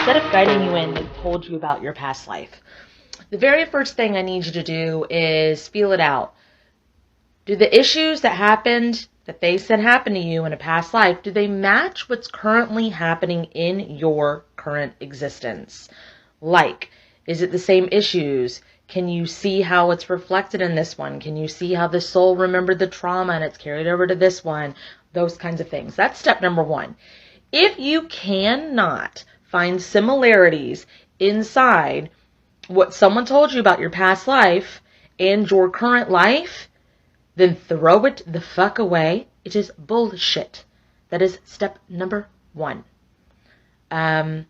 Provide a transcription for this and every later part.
instead of guiding you in, they've told you about your past life. The very first thing I need you to do is feel it out. Do the issues that happened, that they said happened to you in a past life, do they match what's currently happening in your current existence? Like, is it the same issues? Can you see how it's reflected in this one? Can you see how the soul remembered the trauma and it's carried over to this one? Those kinds of things. That's step number one. If you cannot find similarities inside what someone told you about your past life and your current life, then throw it the fuck away. It is bullshit. That is step number one. I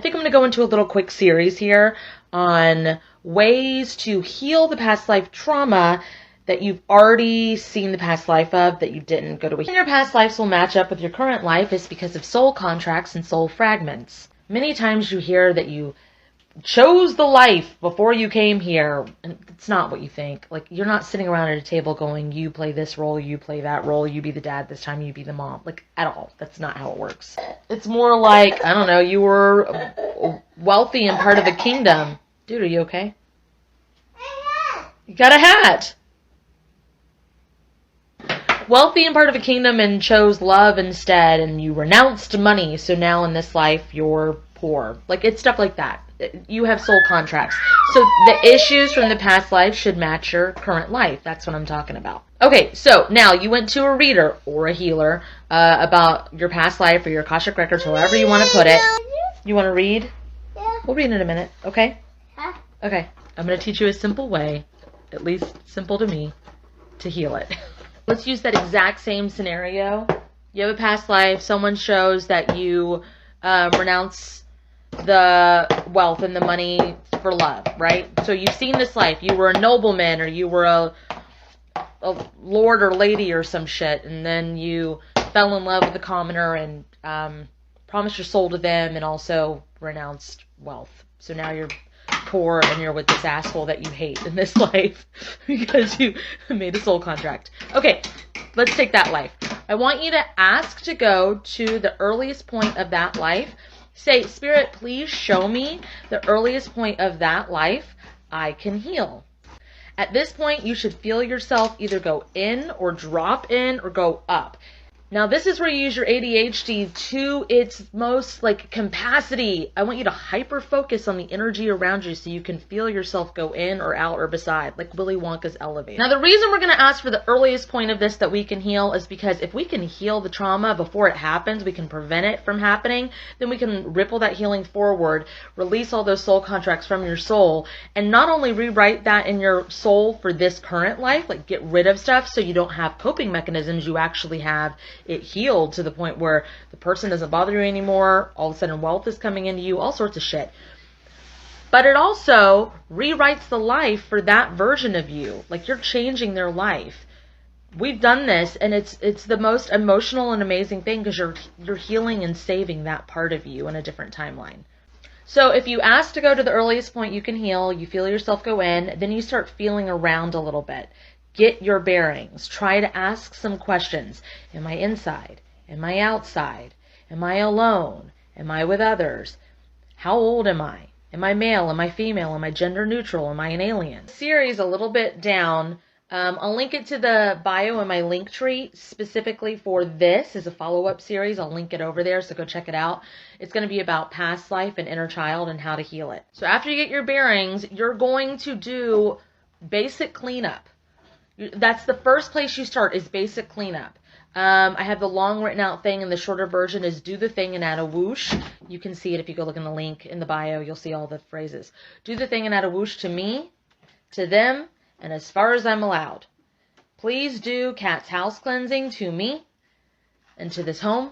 think I'm going to go into a little quick series here on ways to heal the past life trauma that you've already seen the past life of that you didn't go to. Your past lives will match up with your current life is because of soul contracts and soul fragments. Many times you hear that you chose the life before you came here, and it's not what you think. Like, you're not sitting around at a table going, you play this role, you play that role, you be the dad this time, you be the mom. Like, at all. That's not how it works. It's more like, I don't know, you were wealthy and part of a kingdom. Dude, are you okay? You got a hat. Wealthy and part of a kingdom and chose love instead, and you renounced money, so now in this life you're poor. Like, it's stuff like that. You have soul contracts. So the issues from the past life should match your current life. That's what I'm talking about. Okay, so now you went to a reader or a healer about your past life or your Akashic records, however you want to put it. You want to read? Yeah. We'll read in a minute, okay? Huh? Okay, I'm going to teach you a simple way, at least simple to me, to heal it. Let's use that exact same scenario. You have a past life. Someone shows that you renounce the wealth and the money for love, right? So you've seen this life. You were a nobleman, or you were a lord or lady or some shit, and then you fell in love with a commoner and promised your soul to them and also renounced wealth. So now you're poor and you're with this asshole that you hate in this life because you made a soul contract. Okay, let's take that life. I want you to ask to go to the earliest point of that life. Say, Spirit, please show me the earliest point of that life I can heal. At this point, you should feel yourself either go in or drop in or go up. Now, this is where you use your ADHD to its most, capacity. I want you to hyper-focus on the energy around you so you can feel yourself go in or out or beside, like Willy Wonka's elevator. Now, the reason we're going to ask for the earliest point of this that we can heal is because if we can heal the trauma before it happens, we can prevent it from happening, then we can ripple that healing forward, release all those soul contracts from your soul, and not only rewrite that in your soul for this current life, like get rid of stuff so you don't have coping mechanisms, you actually have it healed to the point where the person doesn't bother you anymore, all of a sudden wealth is coming into you, all sorts of shit. But it also rewrites the life for that version of you. Like, you're changing their life. We've done this, and it's the most emotional and amazing thing because you're healing and saving that part of you in a different timeline. So if you ask to go to the earliest point you can heal, you feel yourself go in, then you start feeling around a little bit. Get your bearings. Try to ask some questions. Am I inside? Am I outside? Am I alone? Am I with others? How old am I? Am I male? Am I female? Am I gender neutral? Am I an alien? Series a little bit down. I'll link it to the bio in my link tree specifically for this as a follow-up series. I'll link it over there, so go check it out. It's going to be about past life and inner child and how to heal it. So after you get your bearings, you're going to do basic cleanup. That's the first place you start, is basic cleanup. I have the long written out thing, and the shorter version is do the thing and add a whoosh. You can see it if you go look in the link in the bio. You'll see all the phrases. Do the thing and add a whoosh to me, to them, and as far as I'm allowed. Please do cat's house cleansing to me and to this home.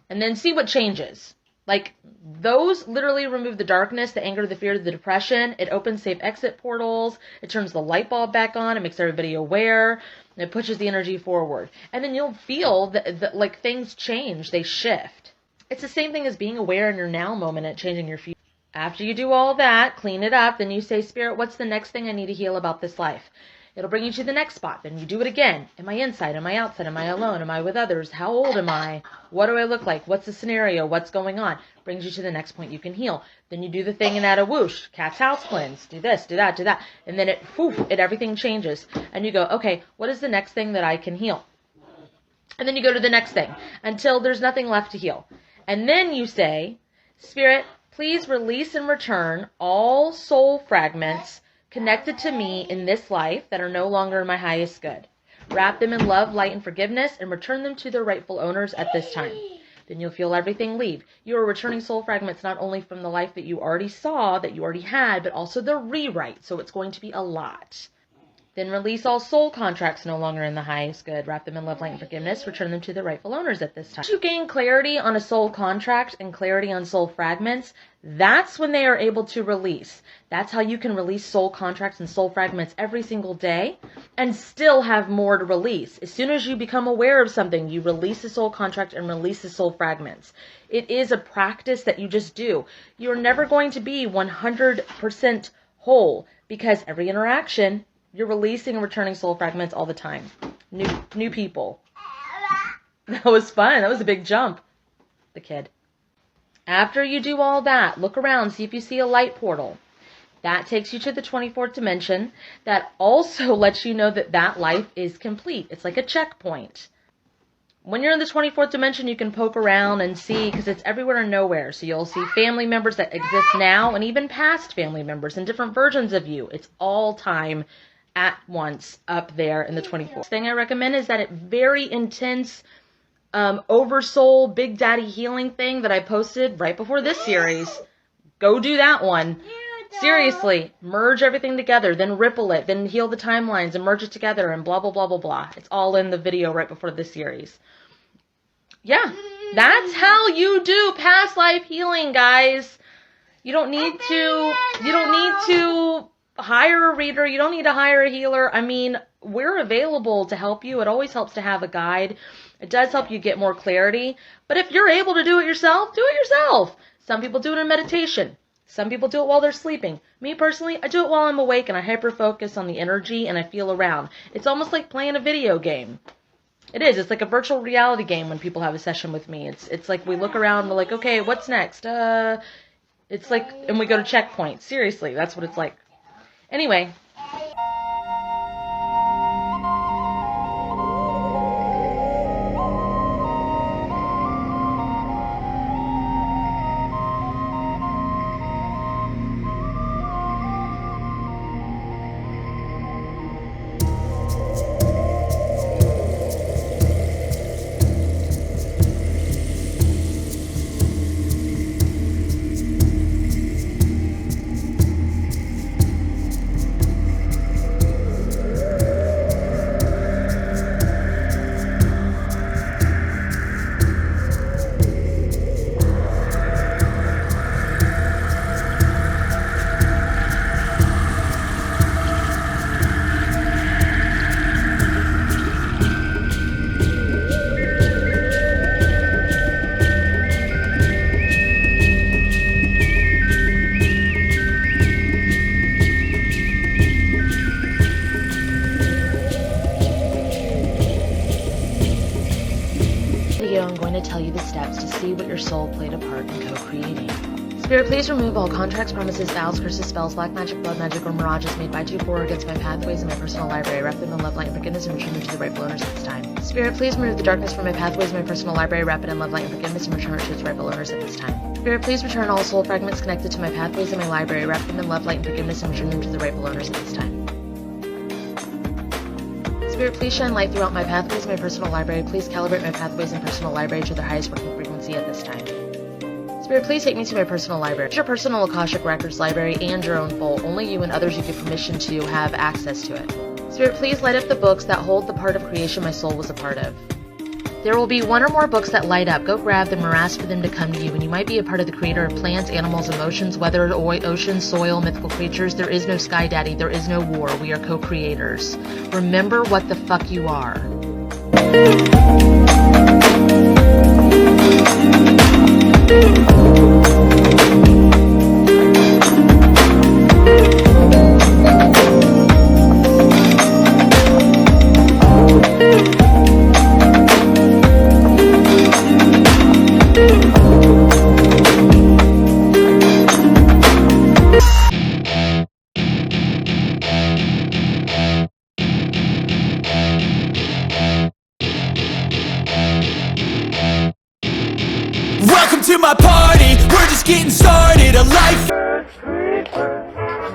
And then see what changes. Like, those literally remove the darkness, the anger, the fear, the depression. It opens safe exit portals. It turns the light bulb back on. It makes everybody aware. It pushes the energy forward. And then you'll feel that like, things change. They shift. It's the same thing as being aware in your now moment and changing your future. After you do all that, clean it up, then you say, Spirit, what's the next thing I need to heal about this life? It'll bring you to the next spot. Then you do it again. Am I inside? Am I outside? Am I alone? Am I with others? How old am I? What do I look like? What's the scenario? What's going on? Brings you to the next point you can heal. Then you do the thing and add a whoosh. Cat's house cleanse. Do this, do that, do that. And then everything changes. And you go, okay, what is the next thing that I can heal? And then you go to the next thing until there's nothing left to heal. And then you say, Spirit, please release and return all soul fragments connected to me in this life that are no longer in my highest good. Wrap them in love, light, and forgiveness, and return them to their rightful owners at this time. Then you'll feel everything leave. You are returning soul fragments not only from the life that you already saw, that you already had, but also the rewrite. So it's going to be a lot. Then release all soul contracts no longer in the highest good. Wrap them in love, light, and forgiveness. Return them to the rightful owners at this time. Once you gain clarity on a soul contract and clarity on soul fragments, that's when they are able to release. That's how you can release soul contracts and soul fragments every single day and still have more to release. As soon as you become aware of something, you release the soul contract and release the soul fragments. It is a practice that you just do. You're never going to be 100% whole because every interaction, you're releasing and returning soul fragments all the time. New people. That was fun. That was a big jump. The kid. After you do all that, look around, see if you see a light portal. That takes you to the 24th dimension. That also lets you know that that life is complete. It's like a checkpoint. When you're in the 24th dimension, you can poke around and see, because it's everywhere and nowhere. So you'll see family members that exist now and even past family members and different versions of you. It's all time at once up there in the 24th. Thing I recommend is that very intense oversoul Big Daddy healing thing that I posted right before this series. Go do that one. Seriously, merge everything together, then ripple it, then heal the timelines and merge it together and blah, blah, blah, blah, blah. It's all in the video right before this series. Yeah, that's how you do past life healing, guys. You don't need to hire a reader. You don't need to hire a healer. I mean, we're available to help you. It always helps to have a guide. It does help you get more clarity. But if you're able to do it yourself, do it yourself. Some people do it in meditation. Some people do it while they're sleeping. Me personally, I do it while I'm awake and I hyper-focus on the energy and I feel around. It's almost like playing a video game. It is. It's like a virtual reality game when people have a session with me. It's like we look around and we're like, okay, what's next? It's like, and we go to checkpoints. Seriously, that's what it's like. Anyway. I'm going to tell you the steps to see what your soul played a part in co-creating. Spirit, please remove all contracts, promises, vows, curses, spells, black magic, blood magic, or mirages made by 2-4 against my pathways in my personal library. Wrap them in love, light, and forgiveness and return them to the rightful owners at this time. Spirit, please remove the darkness from my pathways in my personal library. Wrap it in love, light, and forgiveness and return it to its rightful owners at this time. Spirit, please return all soul fragments connected to my pathways in my library. Wrap them in love, light, and forgiveness and return them to the rightful owners at this time. Spirit, please shine light throughout my pathways in my personal library. Please calibrate my pathways in personal library to their highest working frequency at this time. Spirit, please take me to my personal library. Your personal Akashic Records library and your own full. Only you and others you give permission to have access to it. Spirit, please light up the books that hold the part of creation my soul was a part of. There will be one or more books that light up. Go grab them or ask for them to come to you, and you might be a part of the creator of plants, animals, emotions, weather, ocean, soil, mythical creatures. There is no Sky Daddy. There is no war. We are co-creators. Remember what the fuck you are. started a life.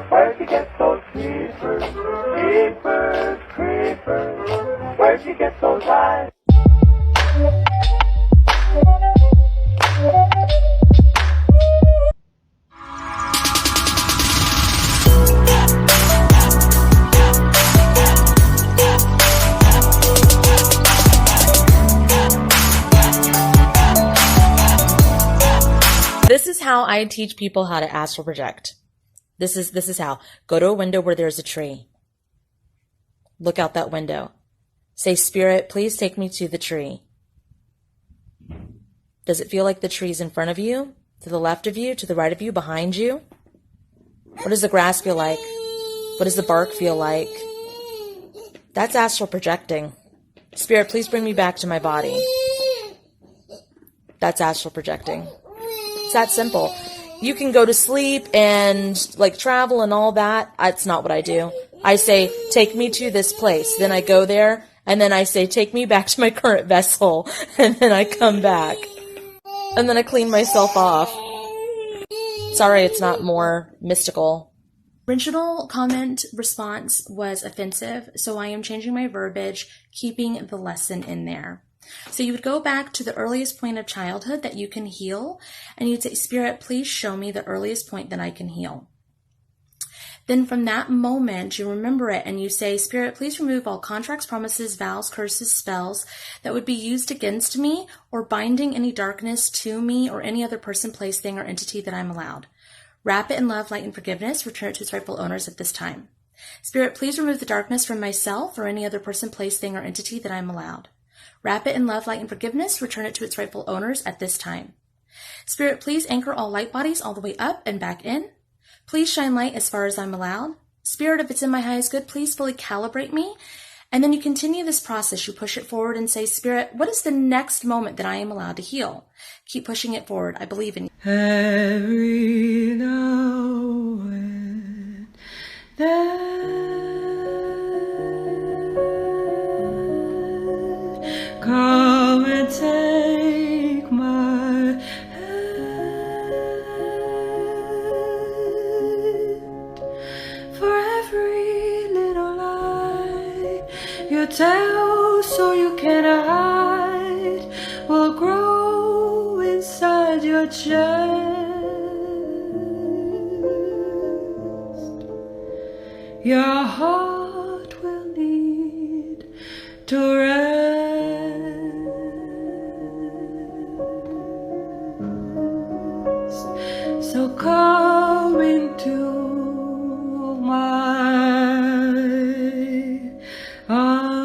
Where'd you get those creepers? Creepers, creepers. Where'd you get those eyes? This is how I teach people how to astral project. This is how. Go to a window where there's a tree. Look out that window. Say, Spirit, please take me to the tree. Does it feel like the tree's in front of you? To the left of you? To the right of you? Behind you? What does the grass feel like? What does the bark feel like? That's astral projecting. Spirit, please bring me back to my body. That's astral projecting. It's that simple. You can go to sleep and like travel and all that. That's not what I do. I say, take me to this place. Then I go there and then I say, take me back to my current vessel. And then I come back. And then I clean myself off. Sorry, it's not more mystical. Original comment response was offensive, so I am changing my verbiage, keeping the lesson in there. So you would go back to the earliest point of childhood that you can heal, and you'd say, Spirit, please show me the earliest point that I can heal. Then from that moment, you remember it and you say, Spirit, please remove all contracts, promises, vows, curses, spells that would be used against me or binding any darkness to me or any other person, place, thing, or entity that I'm allowed. Wrap it in love, light, and forgiveness. Return it to its rightful owners at this time. Spirit, please remove the darkness from myself or any other person, place, thing, or entity that I'm allowed. Wrap it in love, light, and forgiveness. Return it to its rightful owners at this time. Spirit, please anchor all light bodies all the way up and back in. Please shine light as far as I'm allowed. Spirit, if it's in my highest good, please fully calibrate me. And then you continue this process. You push it forward and say, Spirit, what is the next moment that I am allowed to heal? Keep pushing it forward. I believe in you. Every now and then, come and take my hand. For every little lie you tell so you can hide will grow inside your chest. Your heart will need to rest. So come into my arms.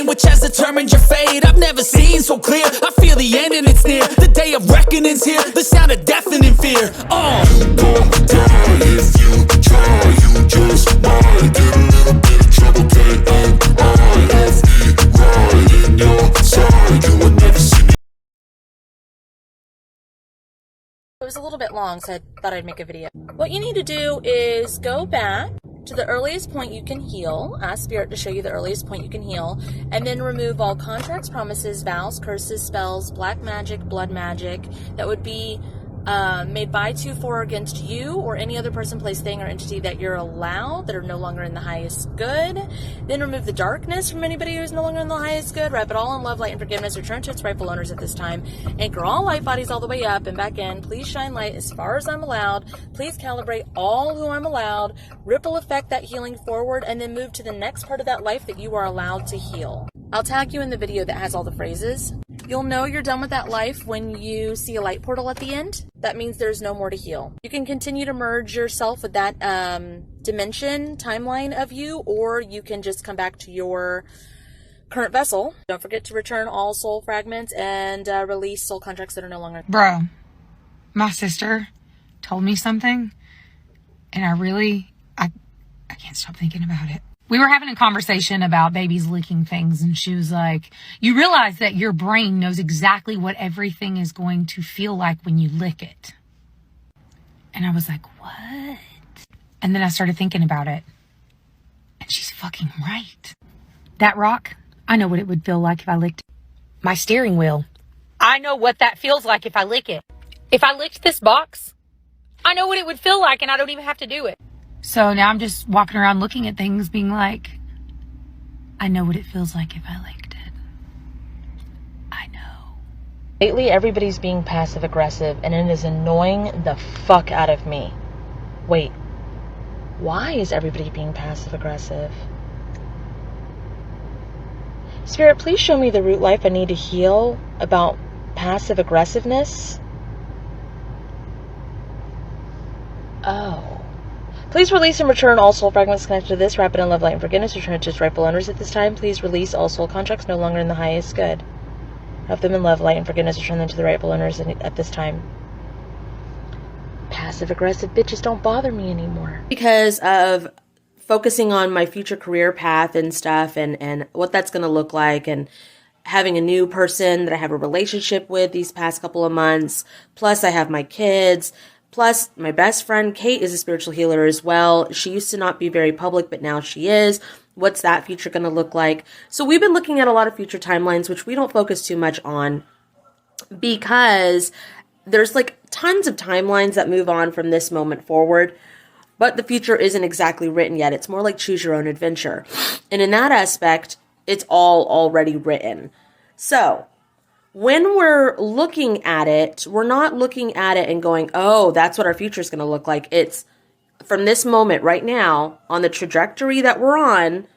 Which has determined your fate. I've never seen so clear. I feel the end and it's near. The day of reckoning's here. The sound of deafening fear. You won't die if you try. You just might get a little bit of trouble. K-N-I-F-E right in your side. You will never see me. It was a little bit long, so I thought I'd make a video. What you need to do is go back to the earliest point you can heal. Ask Spirit to show you the earliest point you can heal, and then remove all contracts, promises, vows, curses, spells, black magic, blood magic that would be made by, to, for, or against you or any other person, place, thing, or entity that you're allowed that are no longer in the highest good. Then remove the darkness from anybody who is no longer in the highest good. Wrap it all in love, light, and forgiveness. Return to its rightful owners at this time. Anchor all light bodies all the way up and back in. Please shine light as far as I'm allowed. Please calibrate all who I'm allowed. Ripple effect that healing forward, and then move to the next part of that life that you are allowed to heal. I'll tag you in the video that has all the phrases. You'll know you're done with that life when you see a light portal at the end. That means there's no more to heal. You can continue to merge yourself with that dimension, timeline of you, or you can just come back to your current vessel. Don't forget to return all soul fragments and release soul contracts that are no longer. Bro, my sister told me something, and I can't stop thinking about it. We were having a conversation about babies licking things, and she was like, you realize that your brain knows exactly what everything is going to feel like when you lick it. And I was like, what? And then I started thinking about it, and she's fucking right. That rock, I know what it would feel like if I licked it. My steering wheel, I know what that feels like if I lick it. If I licked this box, I know what it would feel like, and I don't even have to do it. So now I'm just walking around looking at things being like, I know what it feels like if I licked it. I know. Lately, everybody's being passive aggressive, and it is annoying the fuck out of me. Wait, why is everybody being passive aggressive? Spirit, please show me the root life I need to heal about passive aggressiveness. Oh. Please release and return all soul fragments connected to this rapid and love, light, and forgiveness. Return it to its rightful owners at this time. Please release all soul contracts no longer in the highest good. Have them in love, light, and forgiveness. Return them to the rightful owners at this time. Passive aggressive bitches don't bother me anymore. Because of focusing on my future career path and stuff, and what that's going to look like, and having a new person that I have a relationship with these past couple of months. Plus, I have my kids. Plus, my best friend, Kate, is a spiritual healer as well. She used to not be very public, but now she is. What's that future going to look like? So we've been looking at a lot of future timelines, which we don't focus too much on because there's like tons of timelines that move on from this moment forward, but the future isn't exactly written yet. It's more like choose your own adventure. And in that aspect, it's all already written. So when we're looking at it, we're not looking at it and going, oh, that's what our future is going to look like. It's from this moment right now, on the trajectory that we're on,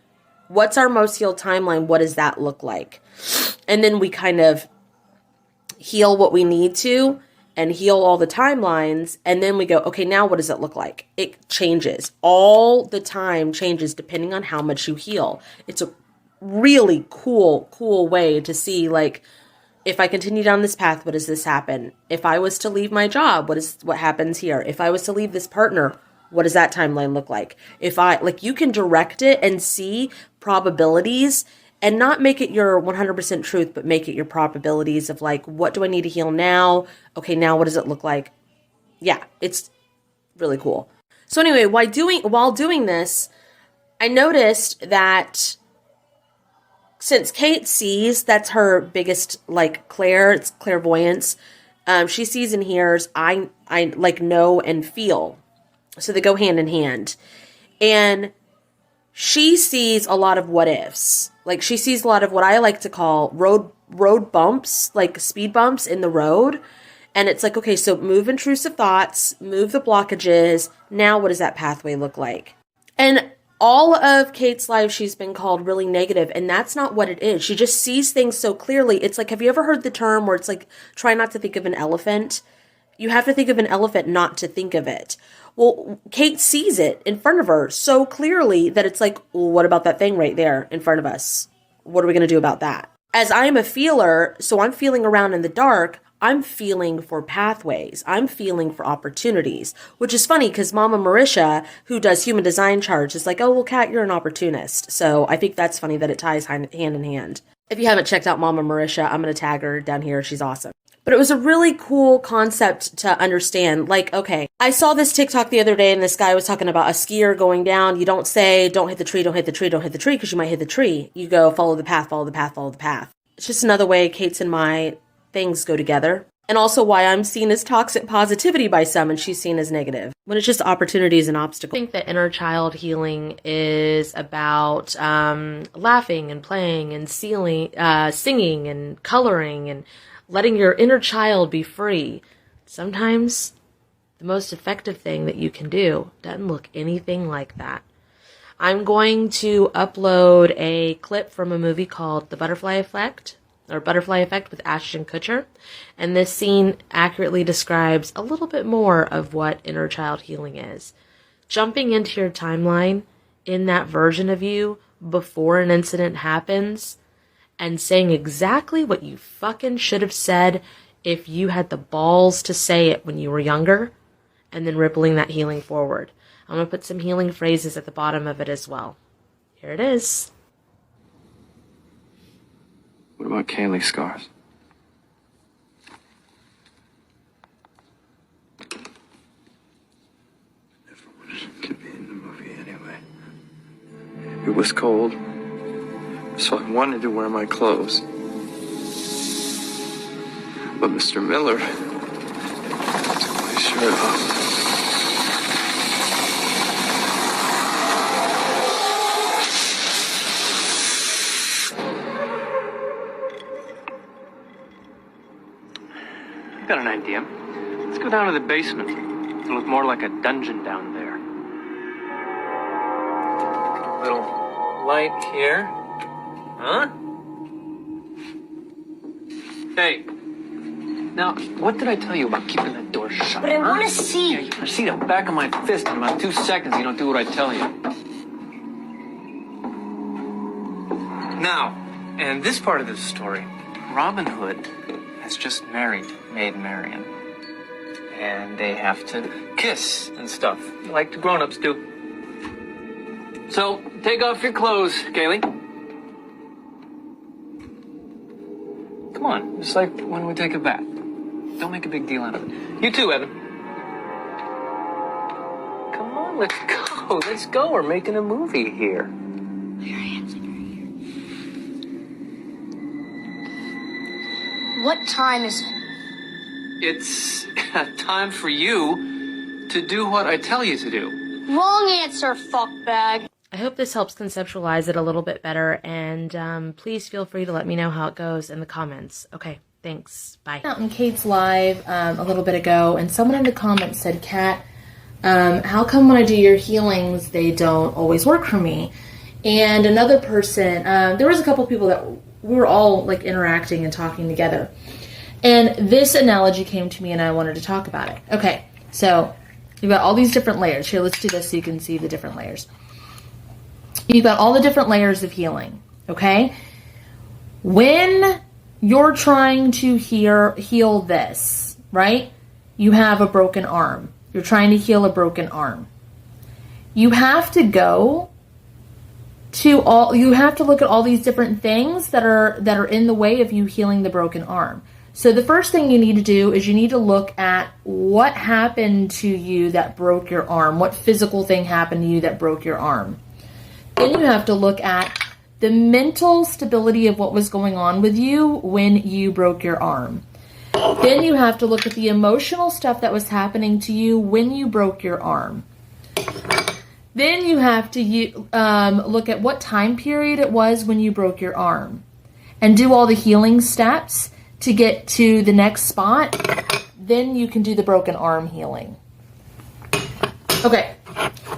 what's our most healed timeline? What does that look like? And then we kind of heal what we need to and heal all the timelines. And then we go, okay, now what does it look like? It changes. All the time changes depending on how much you heal. It's a really cool way to see, like, if I continue down this path, what does this happen? If I was to leave my job, what happens here? If I was to leave this partner, what does that timeline look like? You can direct it and see probabilities and not make it your 100% truth, but make it your probabilities of like, what do I need to heal now? Okay, now what does it look like? Yeah, it's really cool. So anyway, while doing this, I noticed that since Kate sees, that's her biggest, like, it's clairvoyance. She sees and hears. I like know and feel. So they go hand in hand. And she sees a lot of what ifs. Like, she sees a lot of what I like to call road bumps, like speed bumps in the road. And it's like, okay, so move intrusive thoughts, move the blockages. Now what does that pathway look like? And all of Kate's life, she's been called really negative, and that's not what it is. She just sees things so clearly. It's like, have you ever heard the term where it's like, try not to think of an elephant? You have to think of an elephant not to think of it. Well, Kate sees it in front of her so clearly that it's like, well, what about that thing right there in front of us? What are we going to do about that? As I am a feeler, so I'm feeling around in the dark, I'm feeling for pathways. I'm feeling for opportunities, which is funny because Mama Marisha, who does human design charts, is like, oh, well, Kat, you're an opportunist. So I think that's funny that it ties hand in hand. If you haven't checked out Mama Marisha, I'm going to tag her down here. She's awesome. But it was a really cool concept to understand. Like, okay, I saw this TikTok the other day and this guy was talking about a skier going down. You don't say, don't hit the tree, don't hit the tree, don't hit the tree, because you might hit the tree. You go, follow the path, follow the path, follow the path. It's just another way Kate's and my things go together. And also why I'm seen as toxic positivity by some and she's seen as negative, when it's just opportunities and obstacles. I think that inner child healing is about laughing and playing and singing and coloring and letting your inner child be free. Sometimes the most effective thing that you can do doesn't look anything like that. I'm going to upload a clip from a movie called The Butterfly Effect. or Butterfly Effect with Ashton Kutcher. And this scene accurately describes a little bit more of what inner child healing is. Jumping into your timeline in that version of you before an incident happens and saying exactly what you fucking should have said if you had the balls to say it when you were younger, and then rippling that healing forward. I'm going to put some healing phrases at the bottom of it as well. Here it is. What about Kaylee's scars? Everyone could be in the movie anyway. It was cold, so I wanted to wear my clothes. But Mr. Miller took my shirt off. I've got an idea. Let's go down to the basement. It'll look more like a dungeon down there. Little light here. Huh? Hey. Now, what did I tell you about keeping that door shut? But I want to see. Yeah, you're gonna see the back of my fist in about 2 seconds. You don't do what I tell you. Now, and this part of the story, Robin Hood has just married Maid Marian. And they have to kiss and stuff, like the grown-ups do. So, take off your clothes, Kaylee. Come on, just like when we take a bath. Don't make a big deal out of it. You too, Evan. Come on, let's go. Let's go. We're making a movie here. What time is it? It's time for you to do what I tell you to do. Wrong answer, fuckbag. I hope this helps conceptualize it a little bit better, and please feel free to let me know how it goes in the comments. Okay, thanks. Bye. Out in Kate's live a little bit ago, and someone in the comments said, Kat, how come when I do your healings, they don't always work for me? And another person, there was a couple people that we were all like interacting and talking together. And this analogy came to me and I wanted to talk about it. Okay, so you've got all these different layers. Here, let's do this so you can see the different layers. You've got all the different layers of healing, okay? When you're trying to heal this, right? You have a broken arm. You're trying to heal a broken arm. You have to go to you have to look at all these different things that are in the way of you healing the broken arm. So the first thing you need to do is you need to look at what happened to you that broke your arm. What physical thing happened to you that broke your arm? Then you have to look at the mental stability of what was going on with you when you broke your arm. Then you have to look at the emotional stuff that was happening to you when you broke your arm. Then you have to look at what time period it was when you broke your arm and do all the healing steps to get to the next spot. Then you can do the broken arm healing. Okay,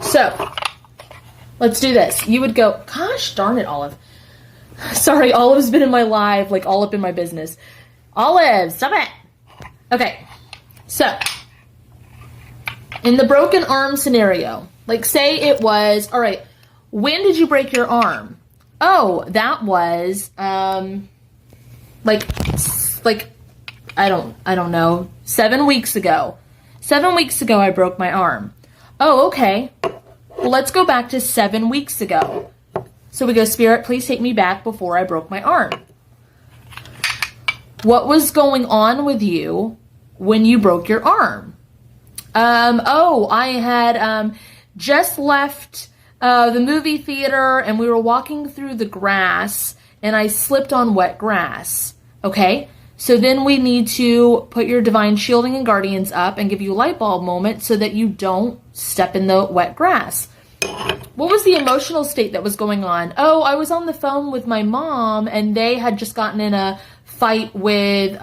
so let's do this. You would go, gosh darn it, Olive. Sorry, Olive's been in my live, like all up in my business. Olive, stop it. Okay, so in the broken arm scenario, like say it was, all right, when did you break your arm? Oh, that was, like, I don't know, 7 weeks ago. 7 weeks ago I broke my arm. Oh, okay. Well, let's go back to 7 weeks ago. So we go, Spirit, please take me back before I broke my arm. What was going on with you when you broke your arm? I had just left the movie theater and we were walking through the grass and I slipped on wet grass. Okay, so then we need to put your divine shielding and guardians up and give you a light bulb moment so that you don't step in the wet grass. What was the emotional state that was going on? Oh, I was on the phone with my mom and they had just gotten in a fight with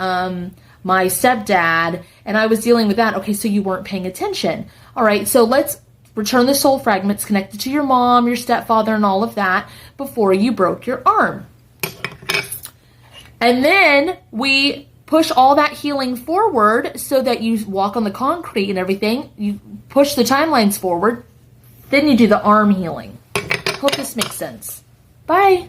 my stepdad and I was dealing with that. Okay, so you weren't paying attention. All right, so let's return the soul fragments connected to your mom, your stepfather, and all of that before you broke your arm. And then we push all that healing forward so that you walk on the concrete and everything. You push the timelines forward. Then you do the arm healing. Hope this makes sense. Bye.